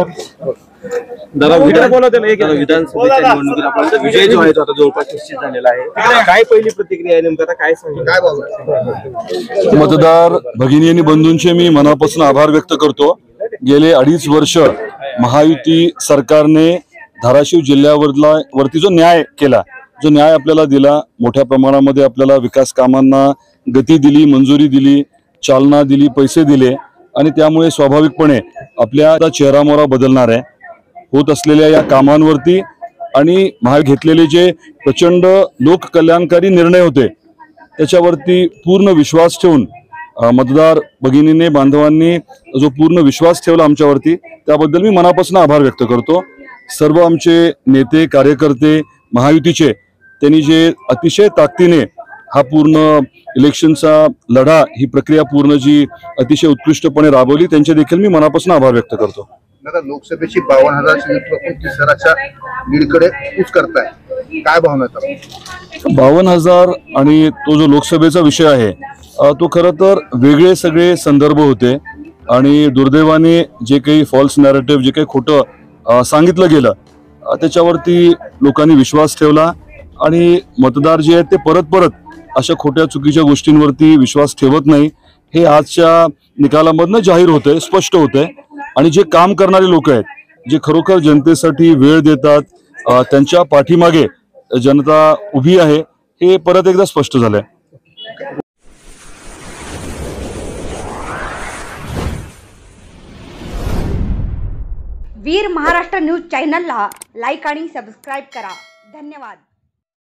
विधानसभेच्या निवडणुकीत आपला विजय जो आहे तो आता जवळपास निश्चित झालेला आहे। काय पहिली प्रतिक्रिया आहे नेमकं, आता काय सांगेल, काय बोलणार? मतदार भगिनी आणि बंधूंचे मी मनापासून आभार व्यक्त करतो। गेले 2.5 वर्ष महायुती सरकारने धाराशिव जिल्ह्यावरती जो न्याय केला, जो न्याय आपल्याला दिला, मोठ्या प्रमाणामध्ये आपल्याला विकास कामांना गती दिली, मंजुरी दिली, चालना दिली, पैसे दिले आणि त्यामुळे स्वाभाविकपणे आपल्या चेहरामोहरा बदलणार आहे। होत असलेल्या या कामांवरती आणि घेतलेले जे प्रचंड लोककल्याणकारी निर्णय होते त्याच्यावरती पूर्ण विश्वास ठेवून मतदार भगिनीने बांधवांनी जो पूर्ण विश्वास ठेवला आमच्यावरती त्याबद्दल मी मनापासून आभार व्यक्त करतो। सर्व आमचे नेते कार्यकर्ते महायुतीचे त्यांनी जे अतिशय ताकदीने हा पूर्ण इलेक्शनचा लढा, ही प्रक्रिया पूर्ण जी अतिशय उत्कृष्टपणे राबवली त्यांचे देखील मी मनापासून आभार व्यक्त करतो। लोकसभेची 52,000 तिसराच्या लीडकडे कूच करताय, काय भावना? 52,000 आणि तो जो लोकसभेचा विषय आहे तो खरं तर वेगळे सगळे संदर्भ होते आणि दुर्दैवाने जे काही फॉल्स नॅरेटिव्ह, जे काही खोटं सांगितलं गेलं त्याच्यावरती लोकांनी विश्वास ठेवला आणि मतदार जे आहेत ते परत अशा खोट्या चुकीच्या गोष्टींवरती विश्वास ठेवत नाही। हे आजच्या निकालामधनं जाहीर होतंय, स्पष्ट होतंय आणि जे काम करणारे लोक आहेत, जे खरोखर जनतेसाठी वेळ देतात, त्यांच्या पाठीमागे जनता उभी आहे, हे परत एकदा स्पष्ट झालंय। वीर महाराष्ट्र न्यूज चॅनलला लाईक आणि सबस्क्राईब करा। धन्यवाद।